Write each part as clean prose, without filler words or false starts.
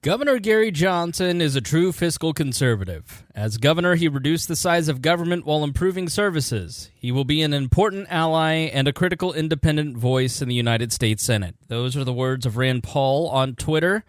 Governor Gary Johnson is a true fiscal conservative. As governor, he reduced the size of government while improving services. He will be an important ally and a critical independent voice in the United States Senate. Those are the words of Rand Paul on Twitter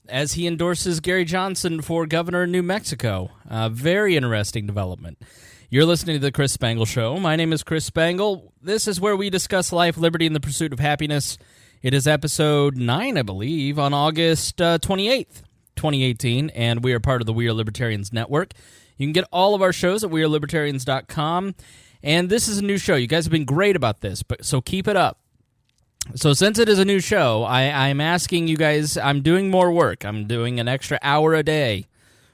as he endorses Gary Johnson for governor in New Mexico. A very interesting development. You're listening to The Chris Spangle Show. My name is Chris Spangle. This is where we discuss life, liberty, and the pursuit of happiness. It is episode 9, I believe, on August 28th, 2018, and we are part of the We Are Libertarians network. You can get all of our shows at wearelibertarians.com, and this is a new show. You guys have been great about this, so keep it up. So since it is a new show, I'm asking you guys, I'm doing more work. I'm doing an extra hour a day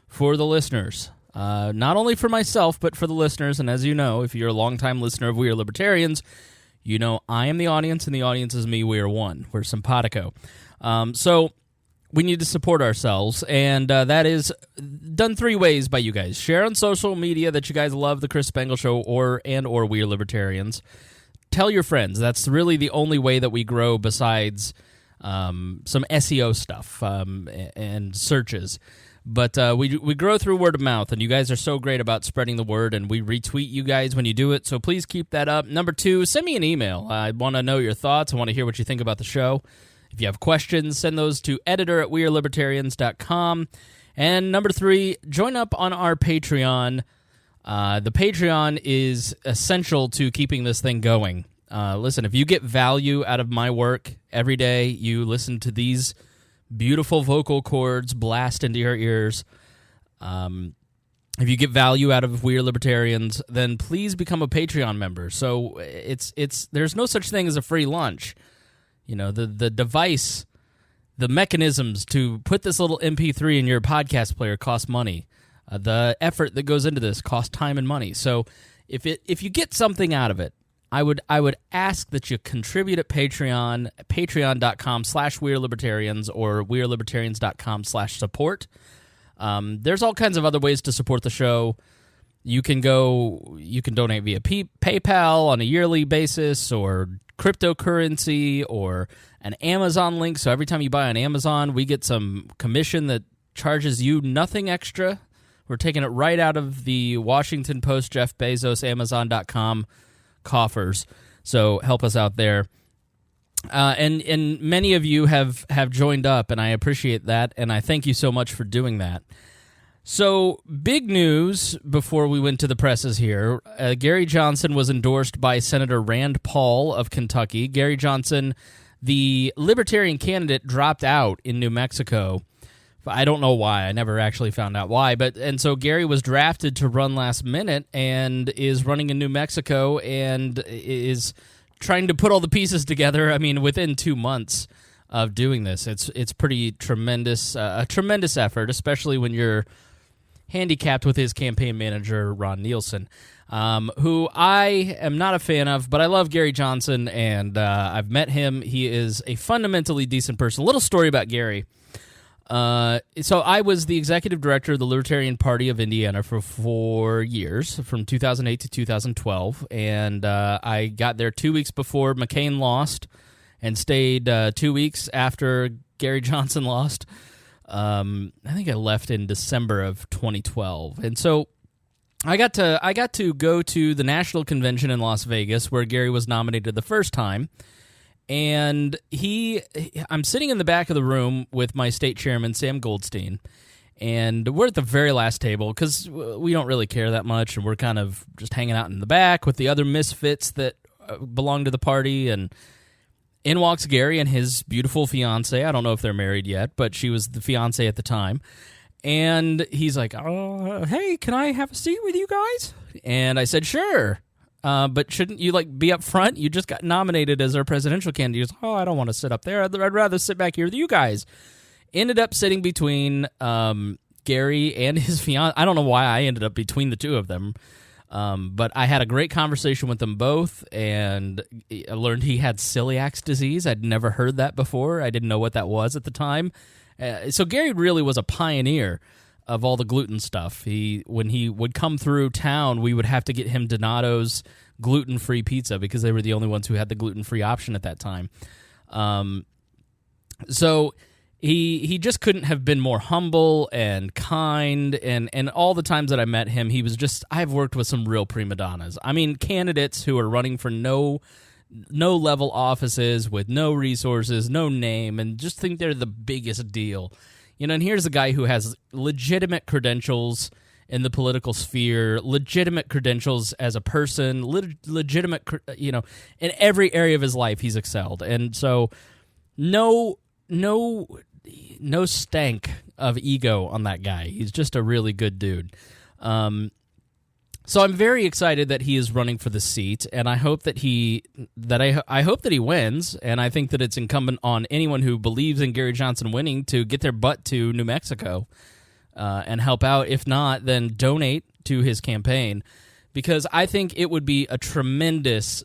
for the listeners. Not only for myself, but for the listeners, and as you know, if you're a longtime listener of We Are Libertarians, you know I am the audience, and the audience is me. We are one. We're simpatico. So we need to support ourselves, and that is done 3 ways by you guys. Share on social media that you guys love the Chris Spangle Show or We Are Libertarians. Tell your friends. That's really the only way that we grow besides some SEO stuff and searches. But we grow through word of mouth, and you guys are so great about spreading the word, and we retweet you guys when you do it, so please keep that up. Number 2, send me an email. I want to know your thoughts. I want to hear what you think about the show. If you have questions, send those to editor@wearelibertarians.com. And number 3, join up on our Patreon. The Patreon is essential to keeping this thing going. Listen, if you get value out of my work every day, you listen to these beautiful vocal cords blast into your ears. If you get value out of We Are Libertarians, then please become a Patreon member. So there's no such thing as a free lunch. You know, the device, the mechanisms to put this little MP3 in your podcast player cost money. The effort that goes into this costs time and money. So if you get something out of it, I would ask that you contribute at Patreon, patreon.com/wearelibertarians or wearelibertarians.com/support. There's all kinds of other ways to support the show. You can donate via PayPal on a yearly basis, or cryptocurrency, or an Amazon link. So every time you buy on Amazon, we get some commission that charges you nothing extra. We're taking it right out of the Washington Post, Jeff Bezos, Amazon.com coffers. So help us out there. And many of you have joined up, and I appreciate that, and I thank you so much for doing that. So, big news before we went to the presses here. Gary Johnson was endorsed by Senator Rand Paul of Kentucky. Gary Johnson, the Libertarian candidate, dropped out in New Mexico. I don't know why. I never actually found out why. And so Gary was drafted to run last minute and is running in New Mexico and is trying to put all the pieces together. I mean, within 2 months of doing this, it's pretty tremendous, a tremendous effort, especially when you're handicapped with his campaign manager, Ron Nielsen, who I am not a fan of, but I love Gary Johnson, and I've met him. He is a fundamentally decent person. A little story about Gary. So I was the executive director of the Libertarian Party of Indiana for 4 years, from 2008 to 2012, and I got there 2 weeks before McCain lost and stayed 2 weeks after Gary Johnson lost. I think I left in December of 2012, and so I got to go to the national convention in Las Vegas where Gary was nominated the first time. And I'm sitting in the back of the room with my state chairman, Sam Goldstein, and we're at the very last table because we don't really care that much, and we're kind of just hanging out in the back with the other misfits that belong to the party, and in walks Gary and his beautiful fiancée. I don't know if they're married yet, but she was the fiancée at the time, and he's like, hey, can I have a seat with you guys? And I said, sure. But shouldn't you be up front? You just got nominated as our presidential candidate. He goes, I don't want to sit up there. I'd rather sit back here with you guys. Ended up sitting between Gary and his fiancée. I don't know why I ended up between the two of them, but I had a great conversation with them both, and I learned he had celiac disease. I'd never heard that before. I didn't know what that was at the time. So Gary really was a pioneer of all the gluten stuff. When he would come through town, we would have to get him Donato's gluten-free pizza because they were the only ones who had the gluten-free option at that time. So he just couldn't have been more humble and kind, and all the times that I met him, he was just, I've worked with some real prima donnas. I mean, candidates who are running for no level offices with no resources, no name, and just think they're the biggest deal. And here's a guy who has legitimate credentials in the political sphere, legitimate credentials as a person, legitimate, in every area of his life he's excelled. And so no stank of ego on that guy. He's just a really good dude. So I'm very excited that he is running for the seat, and I hope that I hope that he wins, and I think that it's incumbent on anyone who believes in Gary Johnson winning to get their butt to New Mexico and help out. If not, then donate to his campaign, because I think it would be a tremendous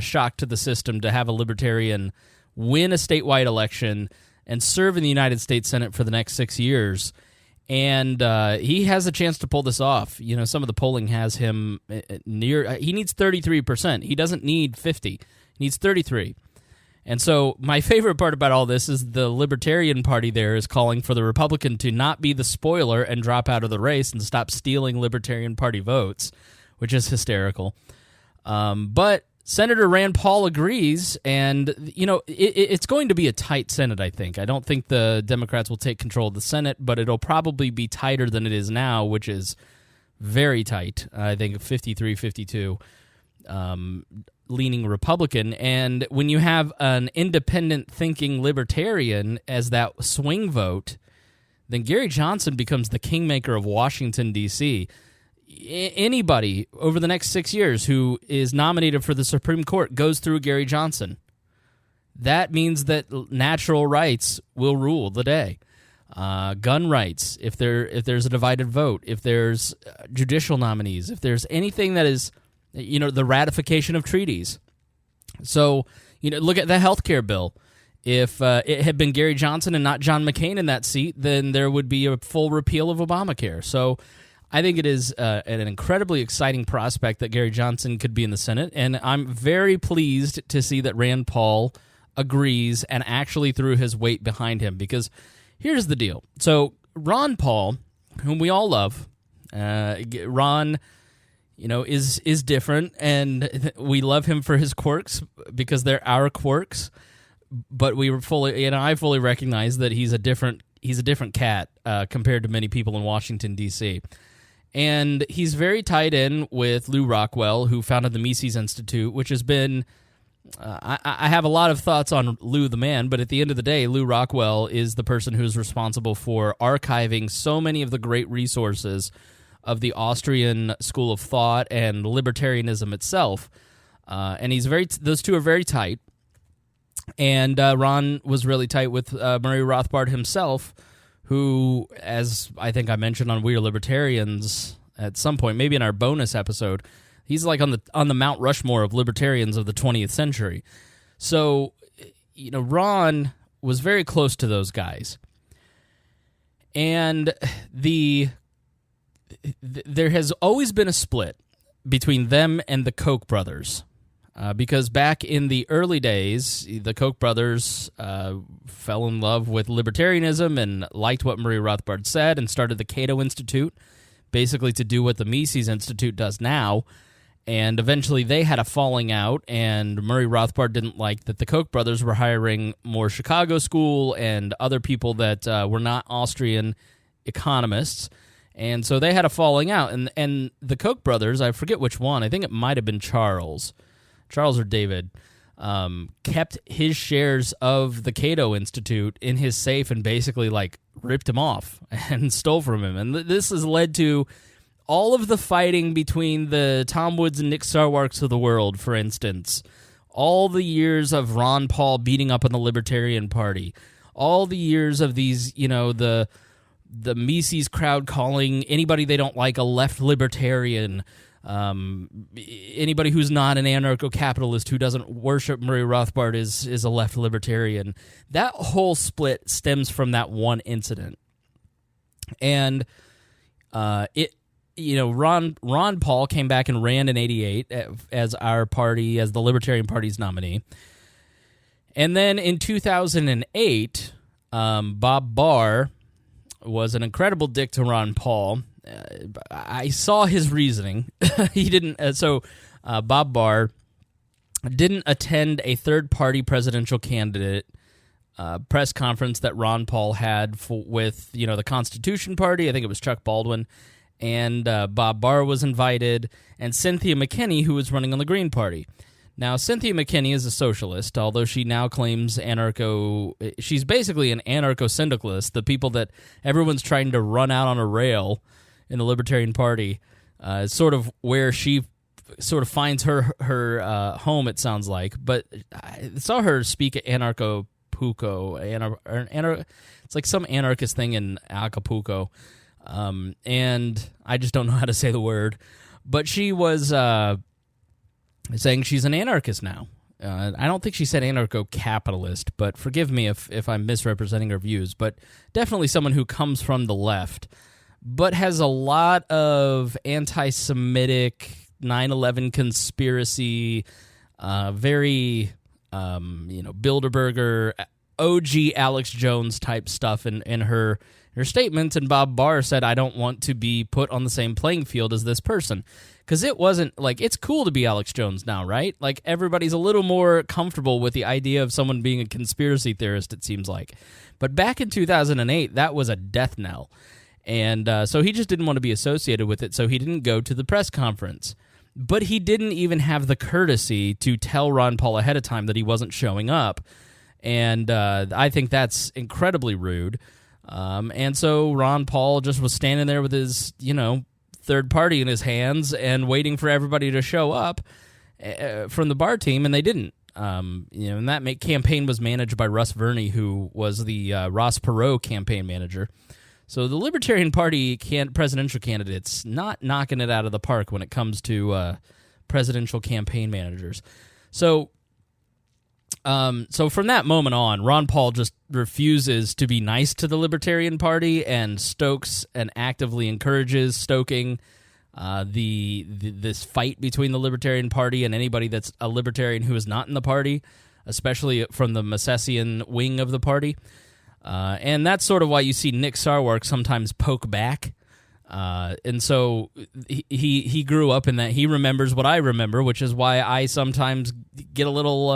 shock to the system to have a libertarian win a statewide election and serve in the United States Senate for the next 6 years. And he has a chance to pull this off. Some of the polling has him near. He needs 33%. He doesn't need 50. He needs 33. And so my favorite part about all this is the Libertarian Party there is calling for the Republican to not be the spoiler and drop out of the race and stop stealing Libertarian Party votes, which is hysterical. But Senator Rand Paul agrees, and it's going to be a tight Senate, I think. I don't think the Democrats will take control of the Senate, but it'll probably be tighter than it is now, which is very tight. I think 53-52, leaning Republican. And when you have an independent-thinking libertarian as that swing vote, then Gary Johnson becomes the kingmaker of Washington, D.C., Anybody over the next 6 years who is nominated for the Supreme Court goes through Gary Johnson. That means that natural rights will rule the day. Gun rights, if there's a divided vote, if there's judicial nominees, if there's anything that is, the ratification of treaties. So, look at the healthcare bill. If it had been Gary Johnson and not John McCain in that seat, then there would be a full repeal of Obamacare. So I think it is an incredibly exciting prospect that Gary Johnson could be in the Senate, and I'm very pleased to see that Rand Paul agrees and actually threw his weight behind him, because here's the deal. So Ron Paul, whom we all love, Ron, is different, and we love him for his quirks because they're our quirks, but I fully recognize that he's a different cat compared to many people in Washington, D.C., and he's very tied in with Lew Rockwell, who founded the Mises Institute, which has been... I have a lot of thoughts on Lew the man, but at the end of the day, Lew Rockwell is the person who's responsible for archiving so many of the great resources of the Austrian school of thought and libertarianism itself. And those two are very tight. And Ron was really tight with Murray Rothbard himself, who, as I think I mentioned on We Are Libertarians at some point, maybe in our bonus episode, he's like on the Mount Rushmore of libertarians of the 20th century. So, Ron was very close to those guys. And there has always been a split between them and the Koch brothers. Because back in the early days, the Koch brothers fell in love with libertarianism and liked what Murray Rothbard said and started the Cato Institute, basically to do what the Mises Institute does now. And eventually they had a falling out, and Murray Rothbard didn't like that the Koch brothers were hiring more Chicago School and other people that were not Austrian economists. And so they had a falling out. And the Koch brothers, I forget which one, I think it might have been Charles or David, kept his shares of the Cato Institute in his safe and basically ripped him off and stole from him. And this has led to all of the fighting between the Tom Woods and Nick Sarwarks of the world, for instance. All the years of Ron Paul beating up on the Libertarian Party. All the years of these, the Mises crowd calling anybody they don't like a left libertarian. Anybody who's not an anarcho-capitalist who doesn't worship Murray Rothbard is a left libertarian. That whole split stems from that one incident. And Ron Paul came back and ran in 88 as the Libertarian Party's nominee. And then in 2008, Bob Barr was an incredible dick to Ron Paul. I saw his reasoning. He didn't. Bob Barr didn't attend a third-party presidential candidate press conference that Ron Paul had with the Constitution Party. I think it was Chuck Baldwin, and Bob Barr was invited, and Cynthia McKinney, who was running on the Green Party. Now, Cynthia McKinney is a socialist, although she now claims she's basically an anarcho-syndicalist, the people that everyone's trying to run out on a rail in the Libertarian Party. It's sort of where she sort of finds her home, it sounds like. But I saw her speak at Acapulco. It's like some anarchist thing in Acapulco. And I just don't know how to say the word. But she was saying she's an anarchist now. I don't think she said anarcho-capitalist, but forgive me if I'm misrepresenting her views, but definitely someone who comes from the left, but has a lot of anti-Semitic, 9/11 conspiracy, very, Bilderberger, OG Alex Jones type stuff in her statements, and Bob Barr said, I don't want to be put on the same playing field as this person. Because it wasn't, it's cool to be Alex Jones now, right? Like, everybody's a little more comfortable with the idea of someone being a conspiracy theorist, it seems like. But back in 2008, that was a death knell. And so he just didn't want to be associated with it, so he didn't go to the press conference. But he didn't even have the courtesy to tell Ron Paul ahead of time that he wasn't showing up. And I think that's incredibly rude. And so Ron Paul just was standing there with his, third party in his hands and waiting for everybody to show up from the bar team, and they didn't. And that campaign was managed by Russ Verney, who was the Ross Perot campaign manager. So the Libertarian Party presidential candidates not knocking it out of the park when it comes to presidential campaign managers. So from that moment on, Ron Paul just refuses to be nice to the Libertarian Party and stokes and actively encourages stoking this fight between the Libertarian Party and anybody that's a Libertarian who is not in the party, especially from the Misesian wing of the party. And that's sort of why you see Nick Sarwark sometimes poke back. And so he grew up in that. He remembers what I remember, which is why I sometimes get a little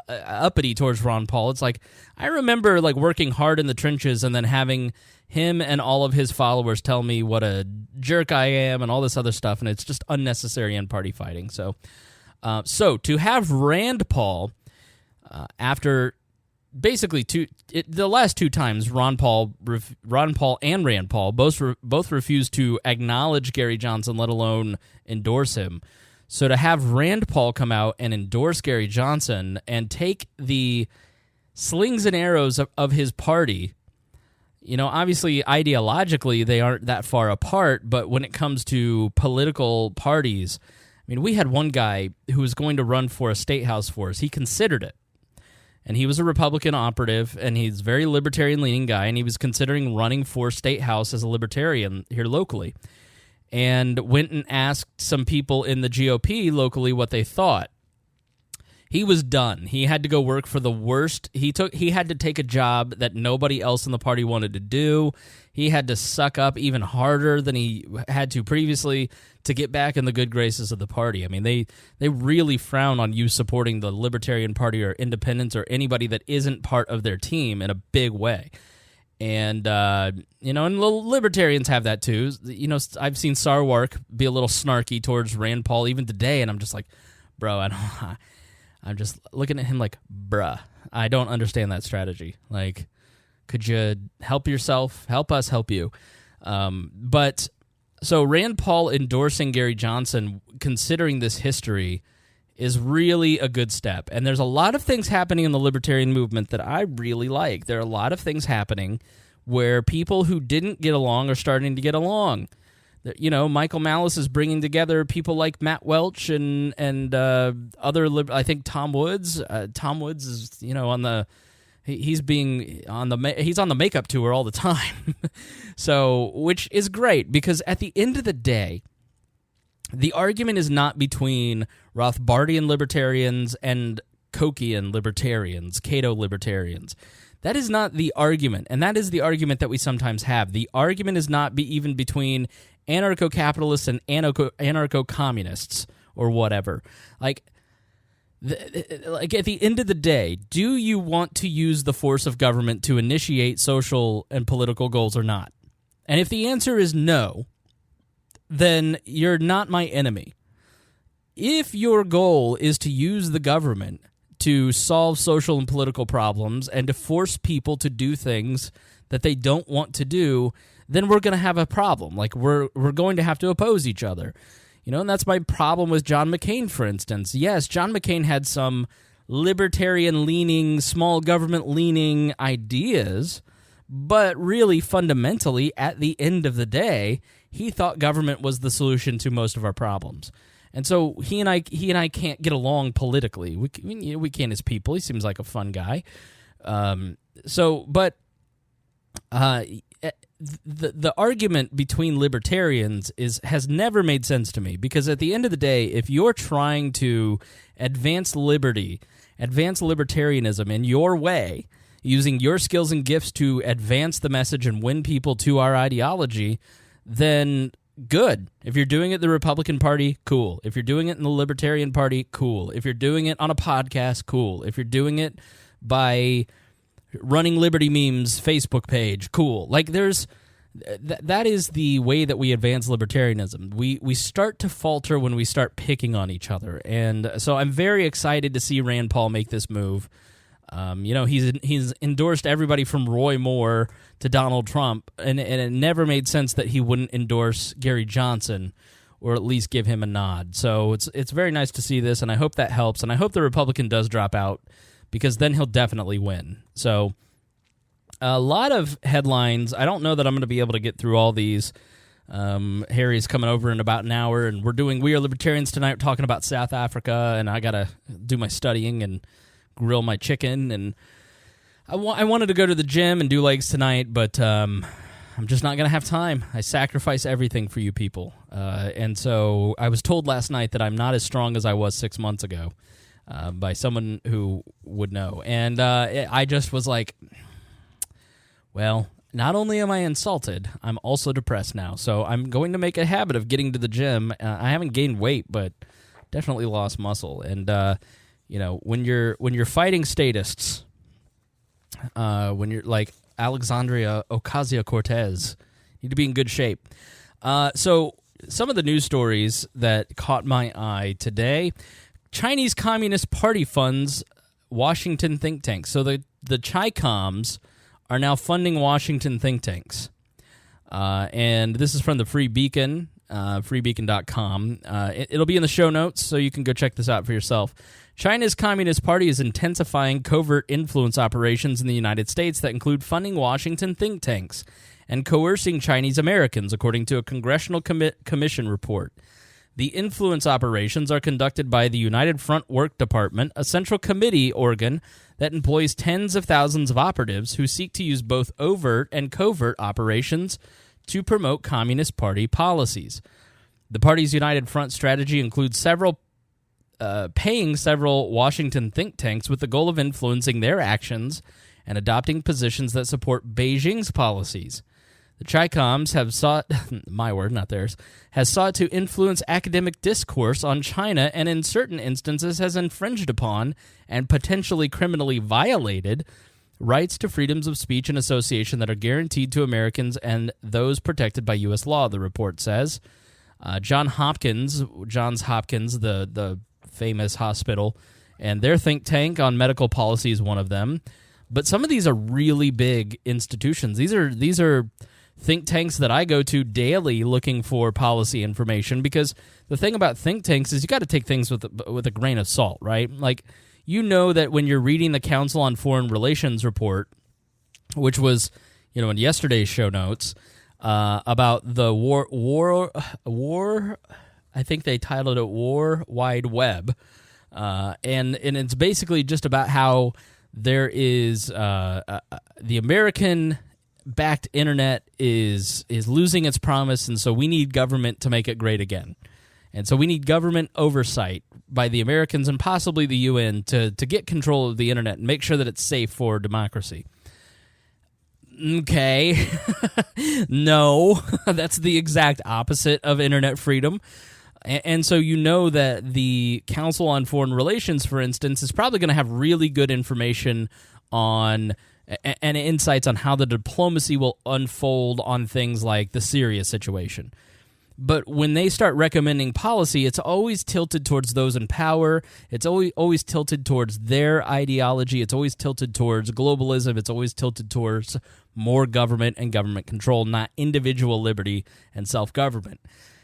uppity towards Ron Paul. It's like, I remember working hard in the trenches and then having him and all of his followers tell me what a jerk I am and all this other stuff, and it's just unnecessary and party fighting. So to have Rand Paul, after basically the last two times Ron Paul and Rand Paul both refused to acknowledge Gary Johnson, let alone endorse him. So to have Rand Paul come out and endorse Gary Johnson and take the slings and arrows of his party, obviously ideologically they aren't that far apart, but when it comes to political parties, we had one guy who was going to run for a state house for us. He considered it. And he was a Republican operative, and he's a very libertarian-leaning guy, and he was considering running for state house as a libertarian here locally. And went and asked some people in the GOP locally what they thought. He was done. He had to go work for the worst. He had to take a job that nobody else in the party wanted to do. He had to suck up even harder than he had to previously to get back in the good graces of the party. They really frown on you supporting the Libertarian Party or independents or anybody that isn't part of their team in a big way. And, and the Libertarians have that too. I've seen Sarwark be a little snarky towards Rand Paul even today, and I'm just like, bro, I'm just looking at him like, bruh, I don't understand that strategy. Could you help yourself? Help us help you. So Rand Paul endorsing Gary Johnson, considering this history, is really a good step. And there's a lot of things happening in the libertarian movement that I really like. There are a lot of things happening where people who didn't get along are starting to get along. Michael Malice is bringing together people like Matt Welch and other. I think Tom Woods. Tom Woods is he's on the makeup tour all the time. So, which is great because at the end of the day, the argument is not between Rothbardian libertarians and Kochian libertarians, Cato libertarians. That is not the argument, and that is the argument that we sometimes have. The argument is not even between anarcho-capitalists and anarcho-communists or whatever. Like at the end of the day, do you want to use the force of government to initiate social and political goals or not? And if the answer is no, then you're not my enemy. If your goal is to use the government to solve social and political problems and to force people to do things that they don't want to do, then we're going to have a problem. Like we're going to have to oppose each other. And that's my problem with John McCain, for instance. Yes, John McCain had some libertarian-leaning, small government-leaning ideas, but really fundamentally, at the end of the day, he thought government was the solution to most of our problems. And so he and I can't get along politically. We can't as people. He seems like a fun guy. The argument between libertarians has never made sense to me, because at the end of the day, if you're trying to advance liberty, advance libertarianism in your way, using your skills and gifts to advance the message and win people to our ideology, then good. If you're doing it in the Republican Party, cool. If you're doing it in the Libertarian Party, cool. If you're doing it on a podcast, cool. If you're doing it by running Liberty Memes Facebook page, cool. Like that is the way that we advance libertarianism. We start to falter when we start picking on each other. And so I'm very excited to see Rand Paul make this move. He's endorsed everybody from Roy Moore to Donald Trump, and it never made sense that he wouldn't endorse Gary Johnson or at least give him a nod. So it's very nice to see this, and I hope that helps, and I hope the Republican does drop out, because then he'll definitely win. So a lot of headlines. I don't know that I'm going to be able to get through all these. Harry's coming over in about an hour, and we're doing We Are Libertarians tonight. We're talking about South Africa, and I got to do my studying and grill my chicken, and I wanted to go to the gym and do legs tonight, but I'm just not going to have time. I sacrifice everything for you people, and so I was told last night that I'm not as strong as I was 6 months ago by someone who would know, and I just was like, well, not only am I insulted, I'm also depressed now, so I'm going to make a habit of getting to the gym. I haven't gained weight, but definitely lost muscle, and when you're fighting statists, when you're like Alexandria Ocasio-Cortez, you need to be in good shape. So some of the news stories that caught my eye today: Chinese Communist Party funds Washington think tanks. So the Chi-Coms are now funding Washington think tanks. And this is from the Free Beacon, freebeacon.com. It'll be in the show notes, so you can go check this out for yourself. China's Communist Party is intensifying covert influence operations in the United States that include funding Washington think tanks and coercing Chinese Americans, according to a Congressional Commission report. The influence operations are conducted by the United Front Work Department, a central committee organ that employs tens of thousands of operatives who seek to use both overt and covert operations to promote Communist Party policies. The party's United Front strategy includes paying several Washington think tanks with the goal of influencing their actions and adopting positions that support Beijing's policies. The Chi-Coms have sought, my word, not theirs, has sought to influence academic discourse on China, and in certain instances has infringed upon and potentially criminally violated rights to freedoms of speech and association that are guaranteed to Americans and those protected by U.S. law, the report says. Johns Hopkins, the famous hospital, and their think tank on medical policy is one of them. But some of these are really big institutions. These are think tanks that I go to daily looking for policy information, because the thing about think tanks is you got to take things with a grain of salt, right? Like, that when you're reading the Council on Foreign Relations report, which was, in yesterday's show notes, about the war, I think they titled it War Wide Web, and it's basically just about how there is the American-backed internet is losing its promise, and so we need government to make it great again. And so we need government oversight by the Americans and possibly the UN to get control of the internet and make sure that it's safe for democracy. Okay. No, that's the exact opposite of internet freedom. And so you know that the Council on Foreign Relations, for instance, is probably going to have really good information on and insights on how the diplomacy will unfold on things like the Syria situation. But when they start recommending policy, it's always tilted towards those in power. It's always tilted towards their ideology. It's always tilted towards globalism. It's always tilted towards more government and government control, not individual liberty and self-government.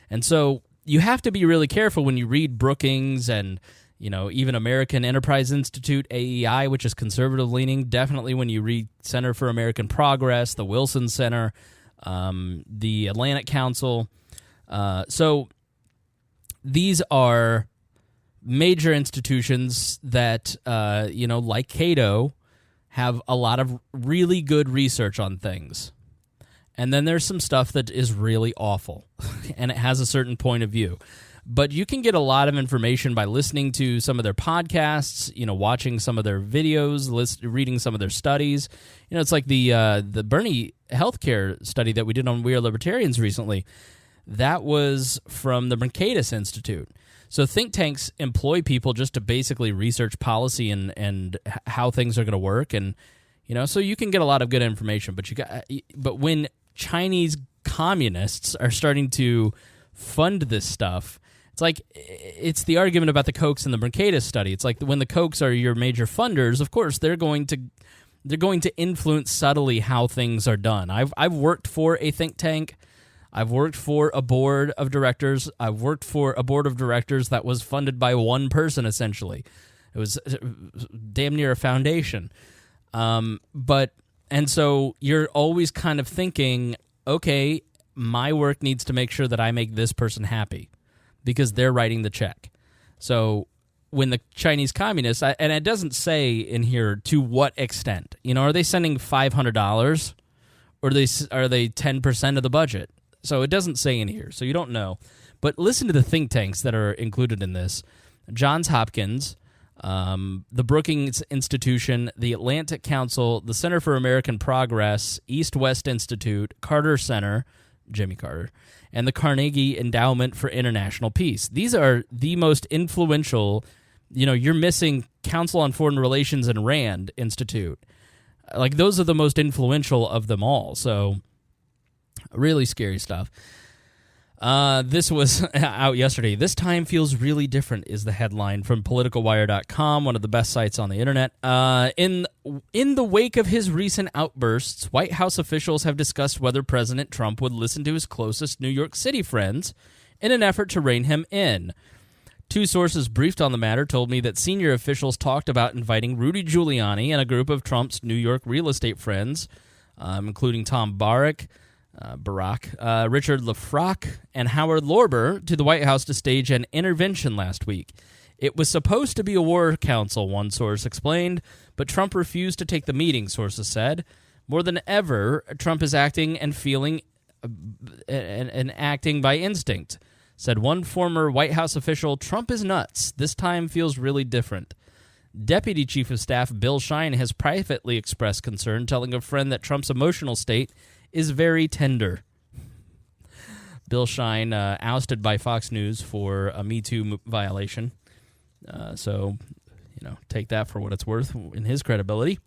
And so you have to be really careful when you read Brookings and, even American Enterprise Institute, AEI, which is conservative-leaning. Definitely when you read Center for American Progress, the Wilson Center, the Atlantic Council. So these are major institutions that, like Cato, have a lot of really good research on things. And then there's some stuff that is really awful, and it has a certain point of view. But you can get a lot of information by listening to some of their podcasts, watching some of their videos, reading some of their studies. It's like the Bernie healthcare study that we did on We Are Libertarians recently. That was from the Mercatus Institute. So think tanks employ people just to basically research policy and how things are going to work, and so you can get a lot of good information. But when Chinese communists are starting to fund this stuff, it's the argument about the Kochs and the Mercatus study. It's like when the Kochs are your major funders, of course they're going to influence subtly how things are done. I've worked for a think tank. I've worked for a board of directors. I've worked for a board of directors that was funded by one person, essentially. It was damn near a foundation. And so you're always kind of thinking, okay, my work needs to make sure that I make this person happy because they're writing the check. So when the Chinese communists, and it doesn't say in here to what extent, are they sending $500 or are they 10% of the budget? So it doesn't say in here, so you don't know. But listen to the think tanks that are included in this. Johns Hopkins, the Brookings Institution, the Atlantic Council, the Center for American Progress, East-West Institute, Carter Center, Jimmy Carter, and the Carnegie Endowment for International Peace. These are the most influential. You're missing Council on Foreign Relations and RAND Institute. Those are the most influential of them all, so really scary stuff. This was out yesterday. This time feels really different is the headline from politicalwire.com, one of the best sites on the internet. In the wake of his recent outbursts, White House officials have discussed whether President Trump would listen to his closest New York City friends in an effort to rein him in. Two sources briefed on the matter told me that senior officials talked about inviting Rudy Giuliani and a group of Trump's New York real estate friends, including Tom Barrack, Richard Lefrak, and Howard Lorber to the White House to stage an intervention last week. It was supposed to be a war council, one source explained, but Trump refused to take the meeting, sources said. More than ever, Trump is acting and feeling and acting by instinct. Said one former White House official, Trump is nuts. This time feels really different. Deputy Chief of Staff Bill Shine has privately expressed concern, telling a friend that Trump's emotional state is very tender. Bill Shine ousted by Fox News for a Me Too violation. So, take that for what it's worth in his credibility.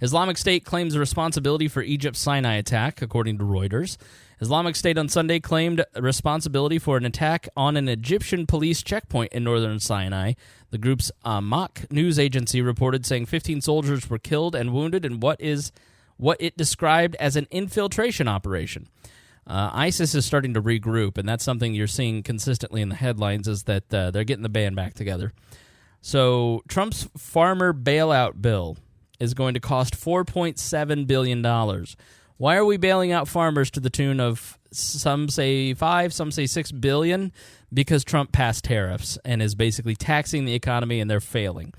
Islamic State claims responsibility for Egypt's Sinai attack, according to Reuters. Islamic State on Sunday claimed responsibility for an attack on an Egyptian police checkpoint in northern Sinai. The group's Amaq news agency reported saying 15 soldiers were killed and wounded in what it described as an infiltration operation. ISIS is starting to regroup, and that's something you're seeing consistently in the headlines, is that they're getting the band back together. So Trump's farmer bailout bill is going to cost $4.7 billion. Why are we bailing out farmers to the tune of, some say 5, some say 6 billion? Because Trump passed tariffs and is basically taxing the economy, and they're failing.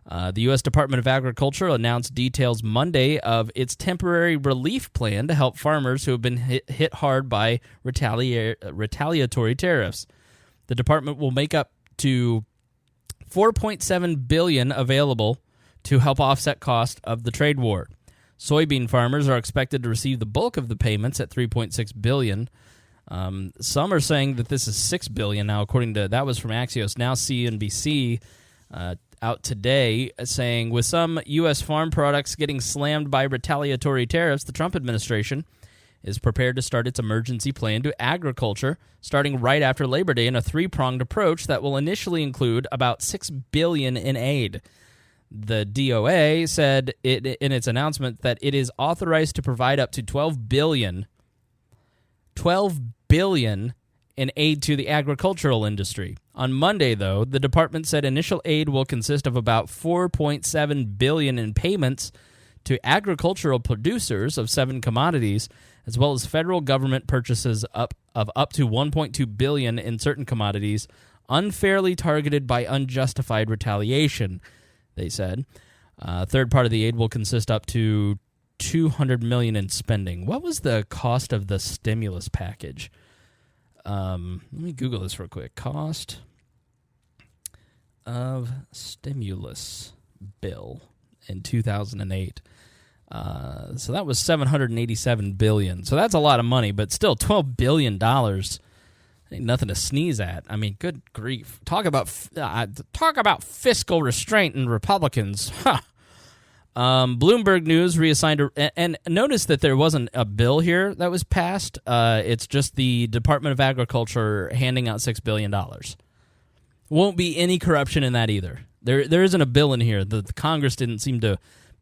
The U.S. Department of Agriculture announced details Monday of its temporary relief plan to help farmers who have been hit hard by retaliatory tariffs. The department will make up to $4.7 billion available to help offset cost of the trade war. Soybean farmers are expected to receive the bulk of the payments at $3.6 billion. Some are saying that this is $6 billion now, according to, that was from Axios. Now CNBC out today saying, with some U.S. farm products getting slammed by retaliatory tariffs, the Trump administration is prepared to start its emergency plan to agriculture, starting right after Labor Day in a three-pronged approach that will initially include about $6 billion in aid. The DOA said in its announcement that it is authorized to provide up to $12 billion in aid to the agricultural industry. On Monday, though, the department said initial aid will consist of about $4.7 billion in payments to agricultural producers of 7 commodities, as well as federal government purchases of up to $1.2 billion in certain commodities unfairly targeted by unjustified retaliation, they said. Third part of the aid will consist up to $200 million in spending. What was the cost of the stimulus package? Let me Google this real quick. Cost of stimulus bill in 2008. So that was $787 billion. So that's a lot of money, but still $12 billion. Ain't nothing to sneeze at. I mean, good grief. Talk about fiscal restraint in Republicans. Huh. Bloomberg News reassigned, and notice that there wasn't a bill here that was passed. It's just the Department of Agriculture handing out $6 billion. Won't be any corruption in that either. There isn't a bill in here. The Congress didn't seem to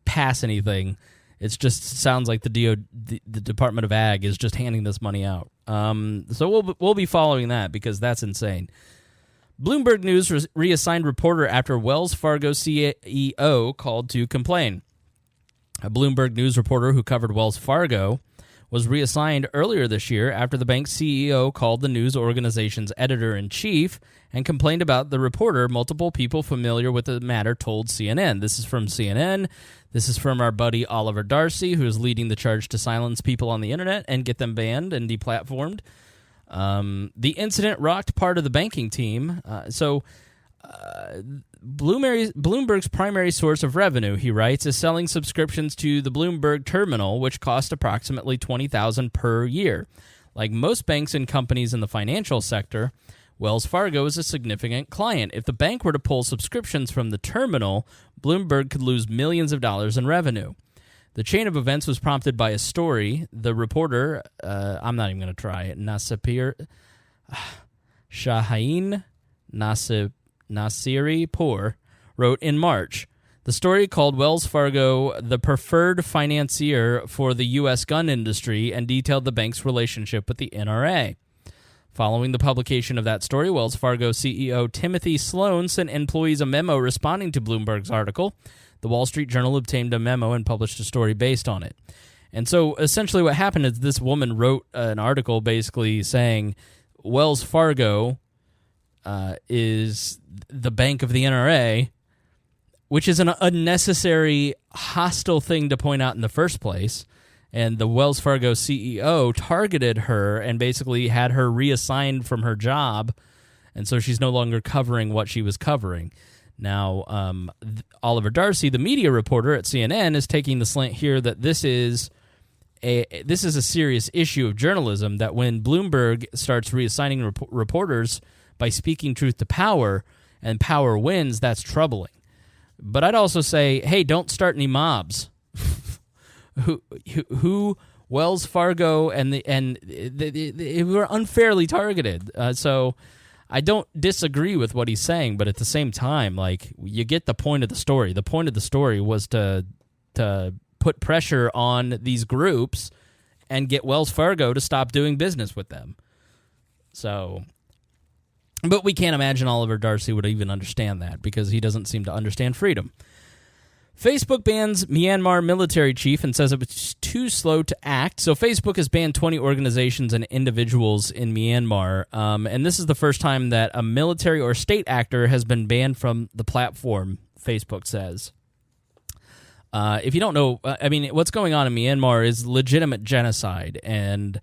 pass anything. It just sounds like the Department of Ag is just handing this money out. So we'll be following that because that's insane. Bloomberg News reassigned reporter after Wells Fargo CEO called to complain. A Bloomberg News reporter who covered Wells Fargo was reassigned earlier this year after the bank's CEO called the news organization's editor-in-chief and complained about the reporter. Multiple people familiar with the matter told CNN. This is from CNN. This is from our buddy Oliver Darcy, who is leading the charge to silence people on the internet and get them banned and deplatformed. The incident rocked part of the banking team. Bloomberg's primary source of revenue, he writes, is selling subscriptions to the Bloomberg terminal, which cost approximately $20,000 per year. Like most banks and companies in the financial sector, Wells Fargo is a significant client. If the bank were to pull subscriptions from the terminal, Bloomberg could lose millions of dollars in revenue. The chain of events was prompted by a story. The reporter, I'm not even going to try it, Shahin Nasiri Poor, wrote in March. The story called Wells Fargo the preferred financier for the U.S. gun industry and detailed the bank's relationship with the NRA. Following the publication of that story, Wells Fargo CEO Timothy Sloan sent employees a memo responding to Bloomberg's article. The Wall Street Journal obtained a memo and published a story based on it. And so essentially what happened is this woman wrote an article basically saying Wells Fargo is the bank of the NRA, which is an unnecessary, hostile thing to point out in the first place. And the Wells Fargo CEO targeted her and basically had her reassigned from her job, and so she's no longer covering what she was covering. Now, Oliver Darcy, the media reporter at CNN, is taking the slant here that this is a serious issue of journalism, that when Bloomberg starts reassigning reporters by speaking truth to power, and power wins, that's troubling. But I'd also say, hey, don't start any mobs. Who Wells Fargo and they were unfairly targeted. So I don't disagree with what he's saying, but at the same time, like, you get the point of the story. The point of the story was to put pressure on these groups and get Wells Fargo to stop doing business with them. So, but we can't imagine Oliver Darcy would even understand that because he doesn't seem to understand freedom. Facebook bans Myanmar military chief and says it was too slow to act. So Facebook has banned 20 organizations and individuals in Myanmar, and this is the first time that a military or state actor has been banned from the platform, Facebook says. If you don't know, what's going on in Myanmar is legitimate genocide, and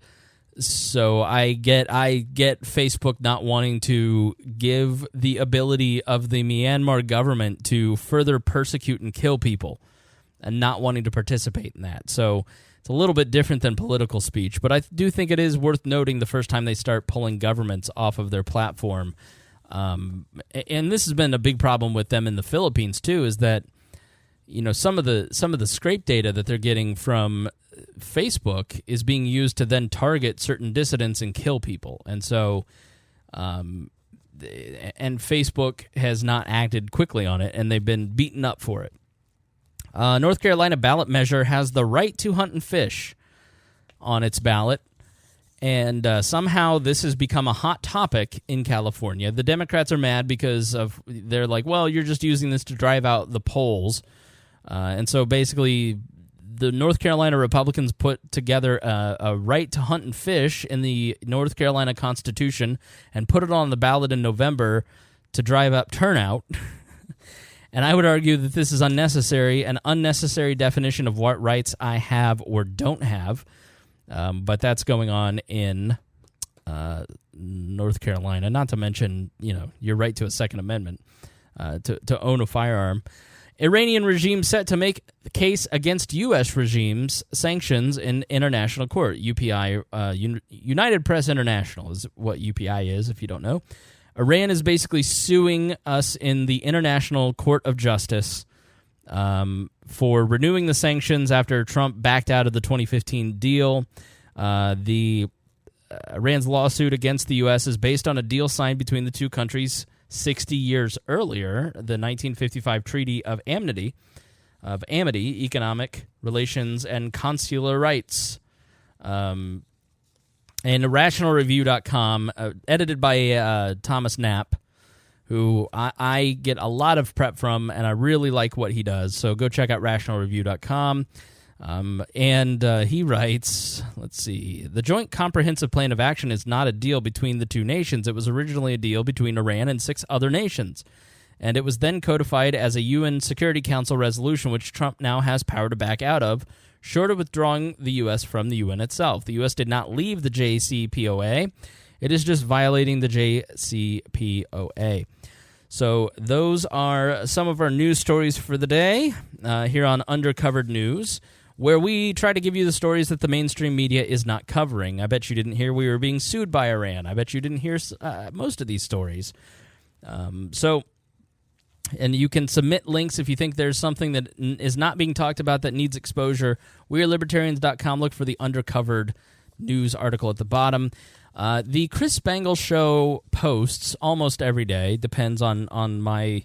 so I get Facebook not wanting to give the ability of the Myanmar government to further persecute and kill people. and not wanting to participate in that. So it's a little bit different than political speech, but I do think it is worth noting the first time they start pulling governments off of their platform. And this has been a big problem with them in the Philippines too, is that some of the scrape data that they're getting from Facebook is being used to then target certain dissidents and kill people. And so and Facebook has not acted quickly on it, and they've been beaten up for it. North Carolina ballot measure has the right to hunt and fish on its ballot, and somehow this has become a hot topic in California. The Democrats are mad because they're like, well, you're just using this to drive out the polls. And so basically the North Carolina Republicans put together a right to hunt and fish in the North Carolina Constitution and put it on the ballot in November to drive up turnout. And I would argue that this is unnecessary, an unnecessary definition of what rights I have or don't have. But that's going on in North Carolina, not to mention, your right to a Second Amendment, to own a firearm. Iranian regime set to make the case against U.S. regime's sanctions in international court. UPI, United Press International is what UPI is, if you don't know. Iran is basically suing us in the International Court of Justice for renewing the sanctions after Trump backed out of the 2015 deal. Iran's lawsuit against the U.S. is based on a deal signed between the two countries 60 years earlier, the 1955 Treaty of Amity, Economic Relations and Consular Rights. And RationalReview.com, edited by Thomas Knapp, who I get a lot of prep from, and I really like what he does. So go check out RationalReview.com. And he writes, let's see, the Joint Comprehensive Plan of Action is not a deal between the two nations. It was originally a deal between Iran and 6 other nations. And it was then codified as a UN Security Council resolution, which Trump now has power to back out of, short of withdrawing the U.S. from the UN itself. The U.S. did not leave the JCPOA. It is just violating the JCPOA. So those are some of our news stories for the day here on Undercovered News, where we try to give you the stories that the mainstream media is not covering. I bet you didn't hear we were being sued by Iran. I bet you didn't hear most of these stories. And you can submit links if you think there's something that is not being talked about that needs exposure. WeareLibertarians.com. Look for the Undercovered News article at the bottom. The Chris Spangle Show posts almost every day, depends on my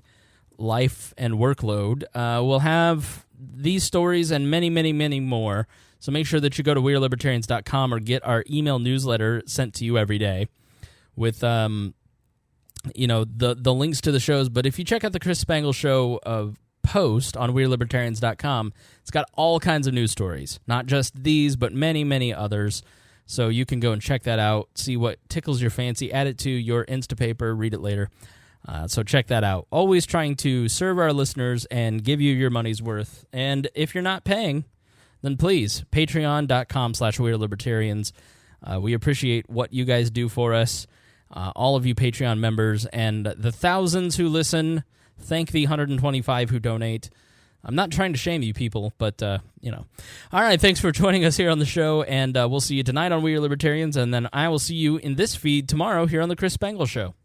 life and workload. We'll have these stories and many, many, many more. So make sure that you go to WeareLibertarians.com or get our email newsletter sent to you every day with the links to the shows. But if you check out the Chris Spangle Show post on WeareLibertarians.com, it's got all kinds of news stories, not just these, but many, many others. So you can go and check that out, see what tickles your fancy, add it to your Instapaper, read it later. So check that out. Always trying to serve our listeners and give you your money's worth. And if you're not paying, then please, patreon.com/WeareLibertarians. We appreciate what you guys do for us, all of you Patreon members, and the thousands who listen. Thank the 125 who donate. I'm not trying to shame you people, but, All right, thanks for joining us here on the show, and we'll see you tonight on We Are Libertarians, and then I will see you in this feed tomorrow here on the Chris Spangle Show.